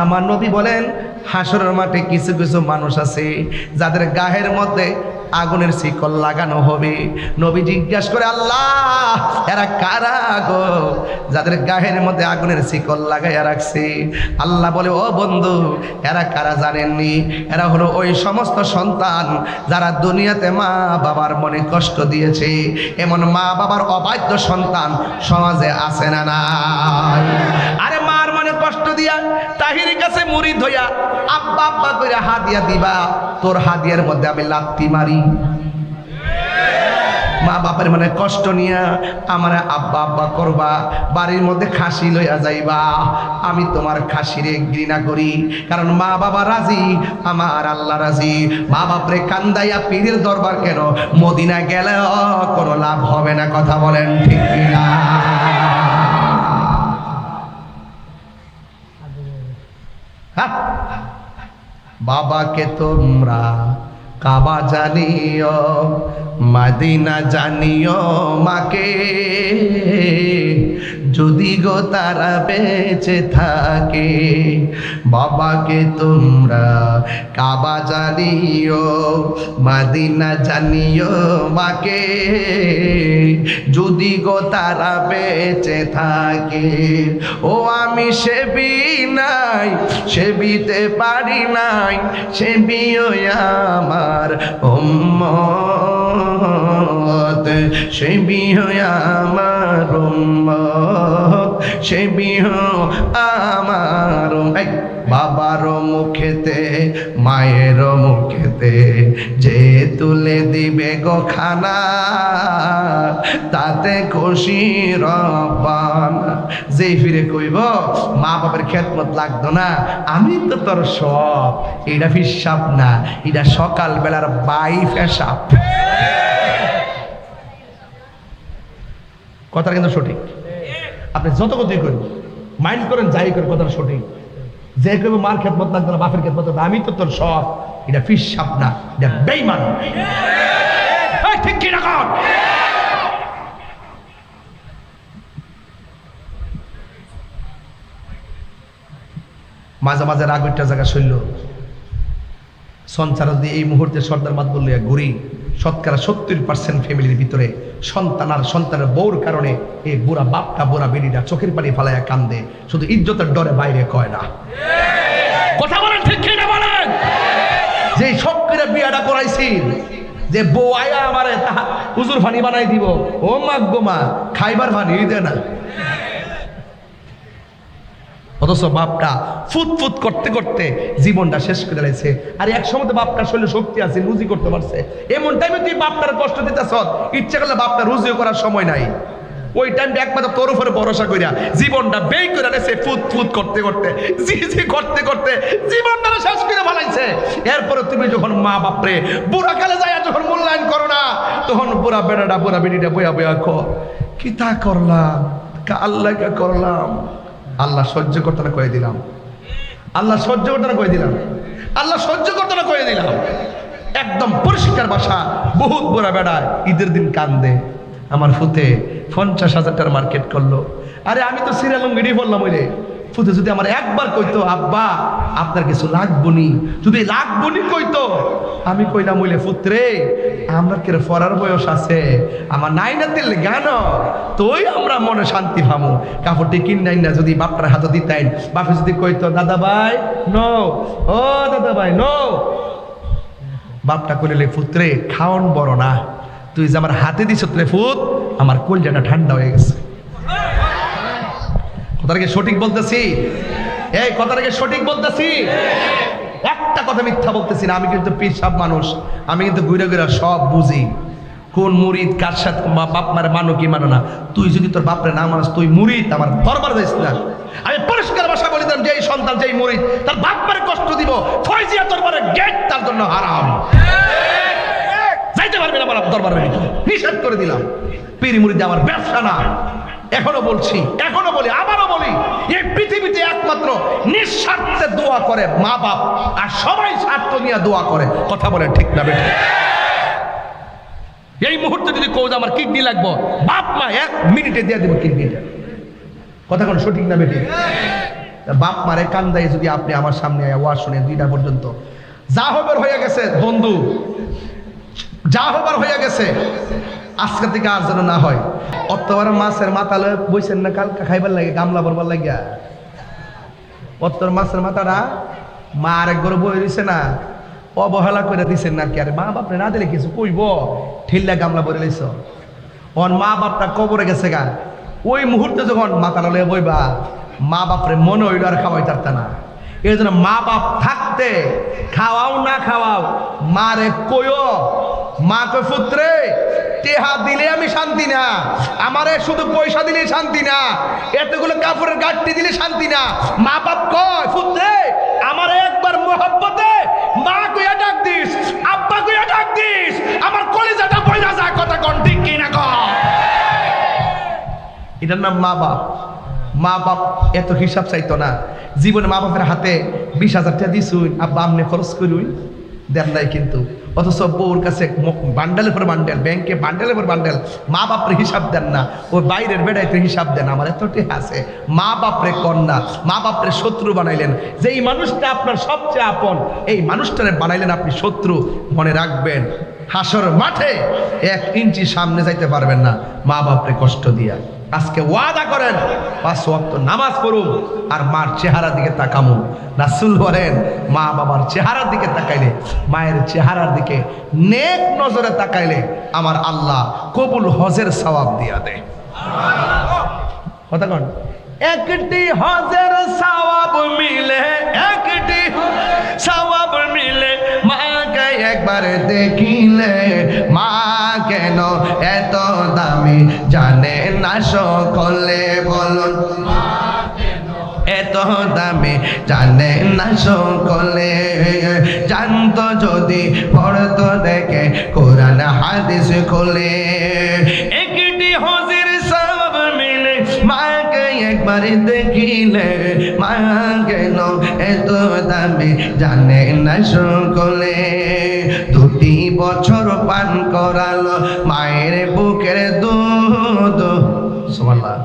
আমার নবী বলেন হাসরের মাঠে কিছু কিছু মানুষ আছে যাদের গায়ের মধ্যে আগুনের শিকল লাগানো হবে। নবী জিজ্ঞাসা করে, আল্লাহ এরা কারা গো যাদের গায়ের মধ্যে আগুনের শিকল লাগাইয়া রাখছে? আল্লাহ বলে, ও বন্ধু, এরা কারা জানেননি? এরা হলো ওই সমস্ত সন্তান যারা দুনিয়াতে মা বাবার মনে কষ্ট দিয়েছে। এমন মা বাবার অবাধ্য সন্তান সমাজে আছে না নাই? আরে মার মনে কষ্ট দিয়া তাহিরের কাছে মুরিদ হইয়া আব্বা আব্বা করে হাদিয়া দিবা, তোর হাদিয়ার মধ্যে আমি লাত্তি মারি। মা বাপের মানে কষ্ট নিয়া আমার আব্বা আব্বা করবা, বাড়ির মধ্যে খাসি লইয়া যাইবা, আমি তোমার খাসিরে ঘৃণা করি। কারণ মা বাবা রাজি, আমার আল্লাহ রাজি। মা বাপরে কান্দাইয়া পীরের দরবার কেন, মদিনা গেলেও কোনো লাভ হবে না। কথা বলেন ঠিক কিনা? বাবাকে তোমরা কাবা জানিও, মদিনা জানিও মাকে, যদি গো তারা বেঁচে থাকে। বাবাকে তোমরা কাবা জানিও, মদিনা জানিও মাকে, যদি গো তারা বেঁচে থাকে। ও আমি সেবি নাই, সেবিতে পারি নাই, সেবিও আমার উম্মত, সেবিও আমার উম্মত, সেবিও আমার। বাবার মুখেতে মায়ের মুখেতে যে তুলে দিবে গো খানা, তাতে খুশি রব্বানা। যে ফিরে কইব মা বাবার খেদমত লাগতো না, আমি তো তোর সব, এটা হিসাব না, এটা সকাল বেলার বাই ফেসাব। কথাটা কিন্তু সঠিক। আপনি যত কথাই করেন, মাইন্ড করেন, যাই করেন, কথাটা সঠিক। যে কেউ মার খেদমত লাগতো না, বাপের খেদমত লাগতো, আমি তো তোর সব, এটা হিসাব না, এটা বেঈমান। ঠিক কি না? মাঝে মাঝে রাগ একটা জায়গা শৈল সঞ্চার দিয়ে এই মুহূর্তে সর্দার মাত বললে ঘুরি। শতকরা 70% ফ্যামিলির ভিতরে সন্তান আর সন্তানের বউর কারণে এই বুড়া বাপটা বুড়া বেডিটা চোখের পানি ফালাইয়া কান্দে, শুধু ইজ্জতের ডরে বাইরে কয় না। কথা বলেন ঠিক কি না বলেন? যে শখ করে বিয়াটা করাইছি, যে বউ আয়া আমারে হুজুর ফানি বানাই দিব, ও মা গো মা, খাইবার ফানি দে না। অথচ বাপটা ফুটফুট করতে করতে জীবনটা শেষ করে দিয়েছে। আর এক সময় তো বাপটার শরীরে শক্তি আছে, রুজি করতে পারছে। এমন টাইমে তুই বাপটার কষ্ট দিতেছ, ইচ্ছা করলে বাপটা রুজিও করার সময় নাই। ওই টাইমটা একমাত্র তোর উপরে ভরসা করিয়া জীবনটা বেই করে দিয়েছে, ফুট করতে করতে, জি করতে করতে জীবনটা শেষ করে ফেলাইছে। এরপরে তুমি যখন মা বাপরে বুড়া কালে যায় যখন মূল্যায়ন করো না, তখন বুড়া বেড়াটা বুড়া বেড়িটা বইয়া বইয়া কি তা করলাম, আল্লাহকে করলাম। আল্লাহ সহ্য করতে না কয়ে দিলাম, আল্লাহ সহ্য করতে না কয়ে দিলাম, আল্লাহ সহ্য করতে না কয়ে দিলাম। একদম পরিষ্কার ভাষা। বহুত বুড়া বেড়ায় ঈদের দিন কান্দে, আমার ফুতে 50,000 টাকার মার্কেট করলো। আরে আমি তো সিরিয়ালঙ্গিডি বললাম, ওই রে ফুতে যদি আমার একবার কইতো আব্বা আপনার কিছু লাগবনি, যদি লাগবনি কইতো, আমি কইলাম ওইলে ফুতরে আমরা কে ফরার বয়স আছে, আমার নাই না দিলে গান তোই আমরা মনে শান্তি পামু। কাপড়টি কিন নাই না যদি বাপটার হাতে দিতেন, বাপে যদি কইতো দাদা ভাই নো, ও দাদা ভাই নো, বাপটা কইলে ফুতরে খাওন বড় না, তুই যে আমার হাতে দিছ রে ফুত, আমার কলজাটা ঠান্ডা হয়ে গেছে। কথাটাকে সঠিক বলতেছি? এই কথাটাকে সঠিক বলতেছি? একটা কথা মিথ্যা বলতেছি না। আমি কিন্তু পীর সাহেব মানুষ, আমি কিন্তু ঘুরে ঘুরে সব বুঝি, কোন মুরিদ কার সাথে বাপ মারে মানো কি মানো না। তুই যদি তোর বাপরে না মানস, তুই মুরিদ আমার দরবার যাইস না। আমি পরিষ্কার ভাষা বলি দিলাম, যেই সন্তান যেই মুরিদ তার বাপ মারে কষ্ট দিব, ফয়জিয়া দরবারে গেট তার জন্য হারাম, যাইতে পারবে না আমার দরবারে, নিষেধ করে দিলাম। পীর মুরিদ আমার ব্যবসা না। এখনো বলছি, এখনো বলি, আবারও বলি, এই পৃথিবীতে একমাত্র নিঃস্বার্থে দোয়া করে মা বাপ, আর সবাই স্বার্থ নিয়ে দোয়া করে। কথা বলেন ঠিক না বেঠিক? এই মুহূর্তে যদি কৌজ আমার কিডনি লাগবো, বাপ মা 1 মিনিটে দিয়ে দেবো কিডনিটা। কথা কোন সঠিক না বেঠিক? বাপ মারে কান্দাই যদি আপনি আমার সামনে ওয়াজ শুনে 2টা পর্যন্ত, যা হবার হয়ে গেছে বন্ধু, যা হবার হয়ে গেছে, আজকে থেকে আর যেন না হয়। অত্তবার মাছের মাথা লয়ে বইছেন না কালকা খাইবার লাগে, গামলা ভরবার লাগিয়া। অত্তর মাছের মাথাটা মা আরেক ঘরে বই রয়েছে না, অবহেলা করে দিচ্ছেন না কি? আরে মা বাপরে না দিলে কিছু কইব, ঠেললা গামলা ভরে লইছ। ওর মা বাপটা কবরে গেছে গা, ওই মুহূর্তে যখন মাথাটা লয়ে বইবা, মা বাপরে মনে হইল আর খাওয়াই পারত না। এই জন্য মা বাপ থাকতে খাওয়াও না খাওয়াও, মারে কইও, মা কই পুত্রে টেহা দিলে আমি শান্তি না, আমারে শুধু পয়সা দিলে শান্তি না, এতগুলো কাপড়ের গাঁটটি দিলে শান্তি না। মা বাপ কয় পুত্রে আমার একবার মোহাব্বতে মা কইয়া ডাক দিস, আব্বা কইয়া ডাক দিস, আমার কলিজাটা বইলা যায়। কথা কোন ঠিক কি না কয়? এটার নাম মা বাপ। মা বাপ এত হিসাব চাইতো না। জীবনে মা বাপের হাতে 20,000 টাকা দিছুই, আব্বা আমনে খরচ করুই, দেন নাই কিন্তু। অথচ বউর কাছে বান্ডেলের পর বান্ডেল, ব্যাংকে বান্ডেলের পর বান্ডেল, মা বাপরে হিসাব দেন না। ও বাইরের বেড়াইতে হিসাব দেন, আমার এত টেহা আছে। মা বাপরে কন্যা, মা বাপরে শত্রু বানাইলেন। যে এই মানুষটা আপনার সবচেয়ে আপন, এই মানুষটারে বানাইলেন আপনি শত্রু। মনে রাখবেন, হাসর মাঠে 1 ইঞ্চি সামনে যাইতে পারবেন না মা বাপরে কষ্ট দিয়া। আজকে ওয়াদা করেন 5 ওয়াক্ত নামাজ পড়ুন আর মার চেহারার দিকে তাকামুন। রাসূল বলেন মা বাবার চেহারার দিকে তাকাইলে, মায়ের চেহারার দিকে নেক নজরে তাকাইলে আমার আল্লাহ কবুল হজের সওয়াব দিয়া দেয়। কথা কন, একটি হজের সওয়াব মিলে, একটি সওয়াব মিলে, মাকে একবার দেখিলে, মা কেন এত দামি জানে না সকলে, বলুন এত দামি জানে না সকলে। জানতো যদি পড়তো দেখে কোরআন হাদিস খোলে। একটি হজের সওয়াব মিলে, মাকে একবার দেখিলে, মা কেন এত দামি জানে না সকলে। 2 বছর পান করালো মায়ের বুকের দুধ। সুবহানাল্লাহ।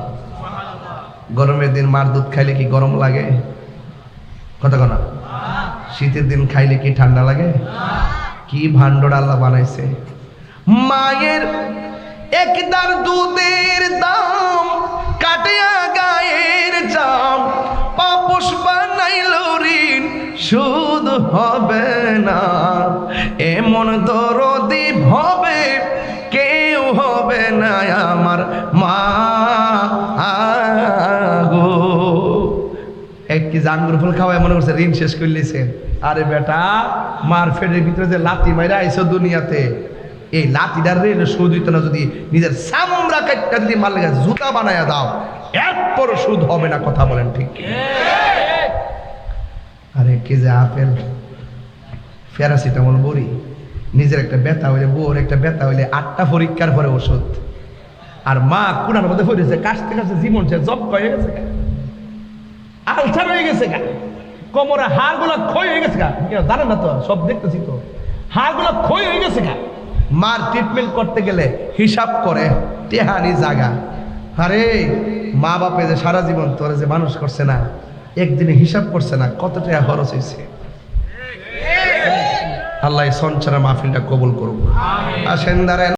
গরমের দিন মার দুধ খাইলে কি গরম লাগে? কথা কনা। শীতের দিন খাইলে কি ঠান্ডা লাগে? কি ভান্ডার আল্লাহ বানাইছে। মায়ের একদার দুধের দাম কাটিয়া গায়ের চাম, পাপস বানাইল ঋণ সুদ হবে না। এমন দরদি হবে কেউ হবে না আমার মা গো। এক কি জাঙ্গুর ফুল খাওয়ায় মনে করছে ঋণ শেষ করে লিছেন। আরে বেটা, মার ফেটের ভিতরে যে লাথি মাইরা আইছো দুনিয়াতে, এই লাঠিটার ঋণ সুদ হইতো না। যদি নিজের চামড়া কাটটা যদি মার লেগে জুতা বানায়া দাও, এরপর সুদ হবে না। কথা বলেন ঠিক? আরে কে যে আপেল, প্যারাসিটামল বড়ি, নিজের একটা ব্যথা হইলে, বউর একটা ব্যথা হইলে 8টা পরীক্ষার পরে ওষুধ। আর মা কুড়ার মধ্যে পড়েছে, কাশতে কাশতে জীবন সে জব হয়ে গেছে, আলসার হয়ে গেছে, কোমরে হাড় গুলা ক্ষয় হয়ে গেছে। জানেন না তো, সব দেখতেছি তো, হাড় গুলা ক্ষয় হয়ে গেছে। মার ট্রিটমেন্ট করতে গেলে হিসাব করে টেহানি জাগা। আরে মা বাপে যে সারা জীবন তোরে যে মানুষ করছে না, একদিনে হিসাব করছে না কত টাকা খরচ হয়েছে। আল্লাহ সঞ্চারা মাহফিলটা কবুল করুক। আসেন দাঁড়ান।